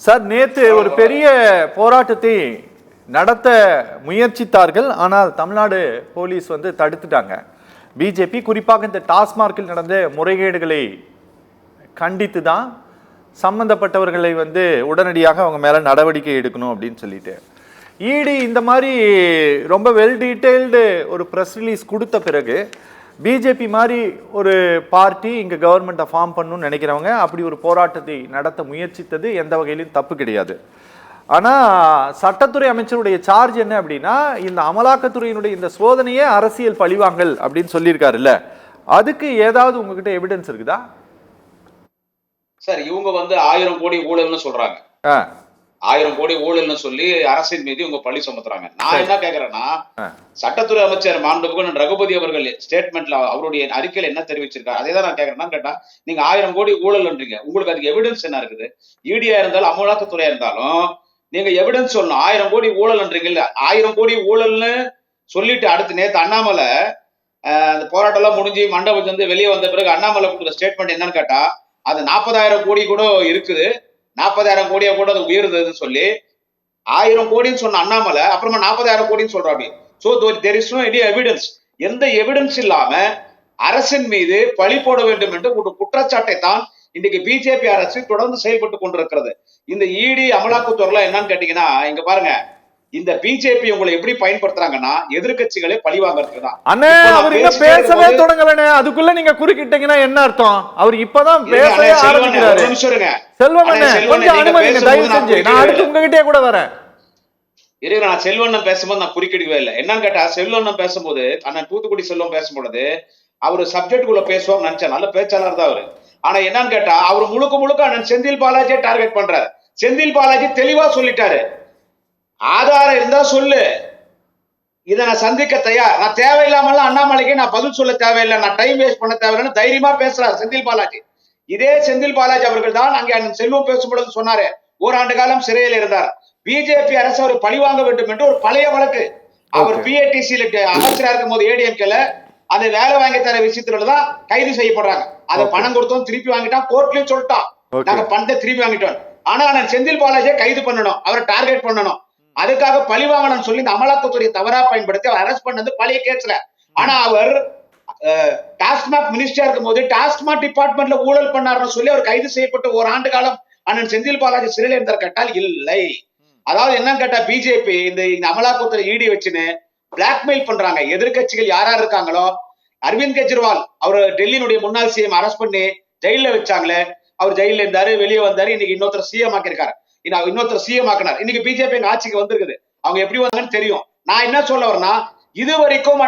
Sir, நேற்று ஒரு பெரிய போராட்டத்தை நடத்த முயற்சித்தார்கள். ஆனால் தமிழ்நாடு போலீஸ் தடுத்துட்டாங்க. பிஜேபி குறிப்பாக இந்த டாஸ்மார்க்கில் நடந்த முறைகேடுகளை கண்டித்து தான் சம்பந்தப்பட்டவர்களை உடனடியாக அவங்க மேல நடவடிக்கை எடுக்கணும் அப்படின்னு சொல்லிட்டு இடி இந்த மாதிரி ரொம்ப வெல் டீட்டெயில்டு ஒரு ப்ரெஸ் ரிலீஸ் கொடுத்த பிறகு பிஜேபி மாதிரி ஒரு பார்ட்டி இங்கே கவர்மெண்ட்டை ஃபார்ம் பண்ணணும்னு நினைக்கிறவங்க அப்படி ஒரு போராட்டத்தை நடத்த முயற்சித்தது எந்த வகையிலும் தப்பு கிடையாது. ஆனால் சட்டத்துறை அமைச்சருடைய சார்ஜ் என்ன அப்படின்னா, இந்த அமலாக்கத்துறையினுடைய இந்த சோதனையே அரசியல் பழிவாங்கல் அப்படின்னு சொல்லியிருக்காருல்ல, அதுக்கு ஏதாவது உங்ககிட்ட எவிடன்ஸ் இருக்குதா? சார், இவங்க 1000 கோடி ஊழல்னு சொல்றாங்க. 1000 கோடி ஊழல்னு சொல்லி அரசின் மீது இவங்க பழி சுமத்துறாங்க. நான் என்ன கேக்குறேன்னா, சட்டத்துறை அமைச்சர் மாண்புமிகு ரகுபதி அவர்கள் ஸ்டேட்மெண்ட்ல அவருடைய அறிக்கையில என்ன தெரிவிச்சிருக்காரு, அதே தான் நான் கேக்குறேன்னா கேட்டா, நீங்க 1000 கோடி ஊழல்ன்றீங்க, உங்களுக்கு அதுக்கு எவிடன்ஸ் என்ன இருக்குது? இடியா இருந்தாலும் அமலாக்கத்துறையா இருந்தாலும் நீங்க எவிடன்ஸ் சொல்லணும். 1000 கோடி ஊழல்ன்றீங்கல்ல, 1000 கோடி ஊழல்னு சொல்லிட்டு அடுத்து நேத்து அண்ணாமலை அந்த போராட்டம் எல்லாம் முடிஞ்சு மண்டபத்துல வெளியே வந்த பிறகு அண்ணாமலை கொடுக்குற ஸ்டேட்மெண்ட் என்னன்னு கேட்டா, அது 40,000 கோடி கூட இருக்குது, 40,000 கோடியா கூட அது உயருதுன்னு சொல்லி 1000 கோடின்னு சொன்ன அண்ணாமலை அப்புறமா 40,000 கோடின்னு சொல்றாங்க. So there is no any evidence. எந்த எவிடன்ஸ் இல்லாம அரசின் மீது பழி போட வேண்டும் என்று ஒரு குற்றச்சாட்டை தான் இன்னைக்கு பிஜேபி அரசு தொடர்ந்து செயல்பட்டு கொண்டிருக்கிறது. இந்த இடி அமலாக்கத்துறை என்னன்னு கேட்டீங்கன்னா, இங்க பாருங்க, இந்த பிஜேபி உங்களை எப்படி பயன்படுத்துறாங்கன்னா எதிர்கட்சிகளை பழி வாங்கறதுக்கு தான். அண்ணே, அவர் இன்னும் பேசவே தொடங்கலனே, அதுக்குள்ள நீங்க குறுக்கிட்டீங்கன்னா என்ன அர்த்தம்? அவர் இப்பதான் பேசவே ஆரம்பிக்கிறாரு. செல்வம் அண்ணே, கொஞ்சம் அனுமதிங்க தயவு செஞ்சு, நான் அடுத்து உங்ககிட்டயே கூட வரேன். இருங்க, நான் செல்வண்ணன் பேசும்போது நான் குறுக்கிடவே இல்லை. என்னன்னு கேட்டா, செல்வண்ணன் பேசும்போது அண்ணன் தூத்துக்குடி செல்வம் பேசும்பொழுது அவரு சப்ஜெக்ட் குள்ள பேசுவாங்க நினைச்சா, நல்ல பேச்சாளர் தான் அவரு. ஆனா என்னன்னு கேட்டா, அவர் முழுக்க முழுக்க அண்ணன் செந்தில் பாலாஜியை டார்கெட் பண்றாரு. செந்தில் பாலாஜி தெளிவா சொல்லிட்டாரு, ஆதாரம் இருந்தா சொல்லு, இதை நான் சந்திக்க தயார், நான் தேவையில்லாம அண்ணாமலைக்கு நான் பதில் சொல்ல தேவையில்லை, நான் டைம் வேஸ்ட் பண்ண தேவையில்லைன்னு தைரியமா பேசுறாரு செந்தில் பாலாஜி. இதே செந்தில் பாலாஜி அவர்கள் தான் அங்கே அண்ணன் செல்வம் பேசும்பொழுது சொன்னாரு, ஓராண்டு காலம் சிறையில் இருந்தார், பிஜேபி அரசு அவர் பழிவாங்க வேண்டும் என்று ஒரு பழைய வழக்கு. அவர் பிஏடிசியில அமைச்சரா இருக்கும் போது ஏடிஎம்கேல அந்த வேலை வாங்கி தர விஷயத்துலதான் கைது செய்யப்படுறாங்க. அதை பணம் கொடுத்தோம், திருப்பி வாங்கிட்டான், கோர்ட்லயும் சொல்லிட்டான் நாங்க பணத்தை திருப்பி வாங்கிட்டோம். ஆனா நான் செந்தில் பாலாஜியை கைது பண்ணணும், அவரை டார்கெட் பண்ணணும், அதுக்காக பழி வாங்கணும்னு சொல்லி இந்த அமலாக்கத்துறையை தவறா பயன்படுத்தி அவர் அரெஸ்ட் பண்ணது பழைய கேஸ்ல. ஆனா அவர் டாஸ்மாக் மினிஸ்டரா இருக்கும் போது டாஸ்மாக் டிபார்ட்மெண்ட்ல ஊழல் பண்ணாருன்னு சொல்லி அவர் கைது செய்யப்பட்டு ஒரு ஆண்டு காலம் அண்ணன் செந்தில் பாலாஜி சிறையில் இருந்தார் கேட்டால் இல்லை. அதாவது என்னன்னு கேட்டா, பிஜேபி இந்த அமலாக்கத்துறை ஈடி வச்சுன்னு பிளாக்மெயில் பண்றாங்க. எதிர்கட்சிகள் யாரா இருக்காங்களோ, அரவிந்த் கெஜ்ரிவால் அவர் டெல்லியினுடைய முன்னாள் சிஎம் அரெஸ்ட் பண்ணி ஜெயில வச்சாங்களே, அவர் ஜெயில இருந்தாரு, வெளியே வந்தாரு, இன்னைக்கு இன்னொருத்தர் சிஎம் ஆக்கிருக்காரு, இன்னொருத்தர் சிஎம் ஆக்கினார். இன்னைக்கு பிஜேபி ஆட்சிக்கு வந்திருக்குது, அவங்க எப்படி வந்தாங்கன்னு தெரியும். நான் என்ன சொல்ல வரேன்னா, இதுவரைக்கும்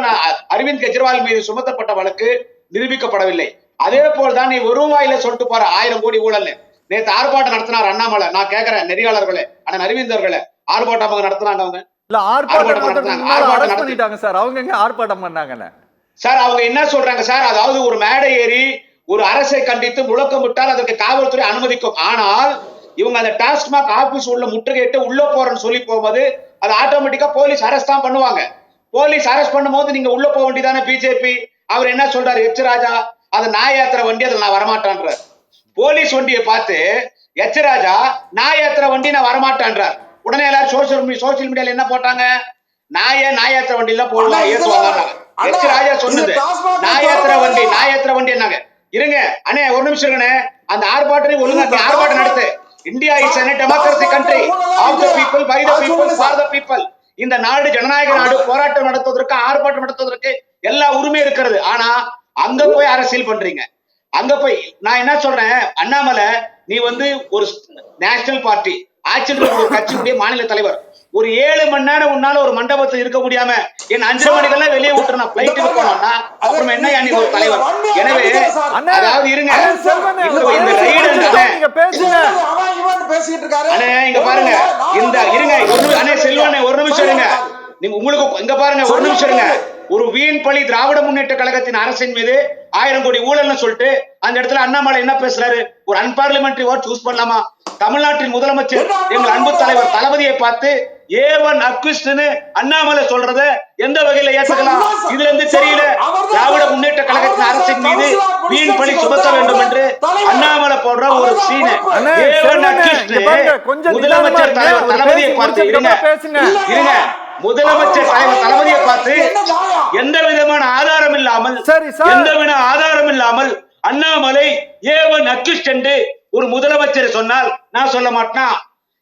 அரவிந்த் கெஜ்ரிவால் மீது சுமத்தப்பட்ட வழக்கு நிரூபிக்கப்படவில்லை. அதே போல்தான் நீ ஒரு வாயில சொல்லிட்டு போற 1000 கோடி ஊழல். நேற்று ஆர்ப்பாட்டம் நடத்தினார் அண்ணாமலை. நான் கேட்கிறேன் நெறியாளர்களே, அண்ணன் அரவிந்தர்களே, ஆர்ப்பாட்டம் நடத்தினாங்க அவங்க? இல்ல, ஆர்ப்பாட்டம் பண்ணிட்டாங்க சார். அவங்க எங்க ஆர்ப்பாட்டம் பண்ணாங்கன்னு சார் அவங்க என்ன சொல்றாங்க சார், அதாவது ஒரு மேடை ஏறி ஒரு அரசை கண்டித்து முழக்கமிட்டால் அதற்கு காவல்துறை அனுமதிக்கும். ஆனால் இவங்க அந்த டாஸ்மாக் ஆபீஸ் உள்ள முற்றுகையிட்டு உள்ள போறேன்னு சொல்லி போகும்போது அது ஆட்டோமேட்டிக்கா போலீஸ் அரெஸ்ட் தான் பண்ணுவாங்க. போலீஸ் அரெஸ்ட் பண்ணும்போது நீங்க உள்ள போக வேண்டியதானே பிஜேபி. அவர் என்ன சொல்றாரு, எச் ராஜா அது நாய் யாத்திரை வண்டி, அதில் நான் வரமாட்டேன்றார். போலீஸ் வண்டியை பார்த்து எச் ராஜா நாய் யாத்திரை வண்டி நான் வரமாட்டேன்றார். உடனே எல்லாரும் சோசியல் மீடியால என்ன போட்டாங்க, நாய் யாத்திரை வண்டி எல்லாம் போடலாம் ஏற்றுவாங்க. எச் ராஜா சொன்னது நாய் யாத்திரை வண்டி என்னாங்க. இருங்க அண்ணே, ஒரு நிமிஷம் இருங்கண்ணே, அந்த ஆர்ப்பாட்டம் ஒழுங்கா ஆர்ப்பாட்டம் நடத்து. India is a democracy country of the people, by the people, for the people. இந்த நாடு ஜனநாயக நாடு. போராட்டம் நடத்துவதற்கு, ஆர்ப்பாட்டம் நடத்துவதற்கு எல்லா உரிமை இருக்கிறது. ஆனா அங்க போய் அரசியல் பண்றீங்க. அங்க போய் நான் என்ன சொல்றேன், அண்ணாமலை நீ ஒரு நேஷனல் பார்ட்டி ஆட்சியில் இருக்கிற ஒரு கட்சியுடைய மாநில தலைவர், ஒரு 7 மணி நேரம் உன்னால ஒரு மண்டபத்தில் இருக்க முடியாம என் 5 மணிக்கெல்லாம் வெளியே விட்டுற நான் பிளைட்டுக்கு போனோம்னா அப்புறம் என்ன நீ ஒரு தலைவர்? எனவே அதாவது இருங்க, இந்த ரைடு அண்ணே இங்க பாருங்க, இந்த இருங்க அண்ணே செல்வண்ணே ஒரு நிமிஷம் இருங்க, நீங்க உங்களுக்கு இங்க பாருங்க ஒரு நிமிஷம் இருங்க. ஒரு வீண் பழி திராவிட முன்னேற்ற கழகத்தின் அரசின் மீது 1000 கோடி ஊழல்னு சொல்லிட்டு அந்த இடத்துல அண்ணாமலை என்ன பேசுறாரு, ஒரு அன்பார்லிமெண்டரி வேர்ட் யூஸ் பண்ணலாமா? தமிழ்நாட்டின் முதலமைச்சர் எங்கள் அன்பு தலைவர் தளபதியை பார்த்து ஏவன் அக்விஸ்ட்னு அண்ணாமலை சொல்றத எந்த வகையில ஏற்றுக்கலாம்? இதுல இருந்து தெரியல திராவிட முன்னேற்ற கழகத்தின் அரசின் மீது வீண் பழி சுமத்த வேண்டும் என்று அண்ணாமலை போடுற ஒரு சீனை. ஏவன் அக்விஸ்ட் கொஞ்சம் முதலமைச்சர் தலைவர் தளபதியை பார்த்து பேசுங்க. இருங்க. முதலமைச்சர் தலைவர் தளபதியை பார்த்து எந்த விதமான ஆதாரம் இல்லாமல் அண்ணாமலை ஏவன் அக்யூஸ்ட் என்று ஒரு முதலமைச்சர் சொன்னால் நான் சொல்ல மாட்டேனா?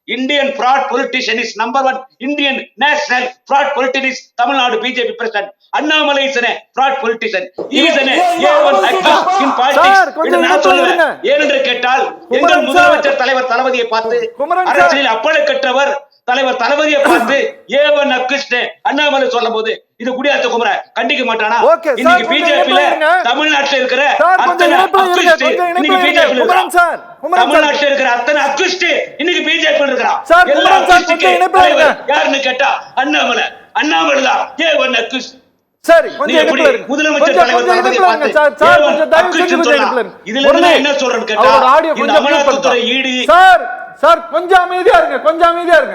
Indian fraud politician is number one. Indian national fraud politician is Tamil Nadu BJP president. Annamalai is a fraud politician. He is an A1 accused in politics. இது நான் சொல்லுவேன். ஏனென்று கேட்டால் எங்கள் முதலமைச்சர் தலைவர் தளபதியை பார்த்து அரசியலில் அப்பழுக்கற்றவர் தலைவர் தளபதியை பார்த்து ஏவன் அக்யூஸ்ட் அண்ணாமலை சொல்லும் போது இது குடியாத்த குமர கண்டிக்க மாட்டானா? இன்னைக்கு பிஜேபில தமிழ்நாட்டில் இருக்கிற அத்தனை அக்யூஸ்ட் இன்னைக்கு பிஜேபில இருக்கான். தமிழ்நாட்டில் இருக்கிற அத்தனை அக்யூஸ்ட் இன்னைக்கு பிஜேபில இருக்கான். எல்லா அக்யூஸ்ட்க்கு யாருன்னு கேட்டா அண்ணாமலை தான் ஏவன் அக்யூஸ்ட். சரி, கொஞ்சம் முதலமைச்சர் தலைவர் தளபதியை பார்த்து இதுல என்ன சொல்றேன்னு கேட்டா இந்த அமலாக்கத்துறை ஈடு சார் கொஞ்சம் அமைதியா இருங்க.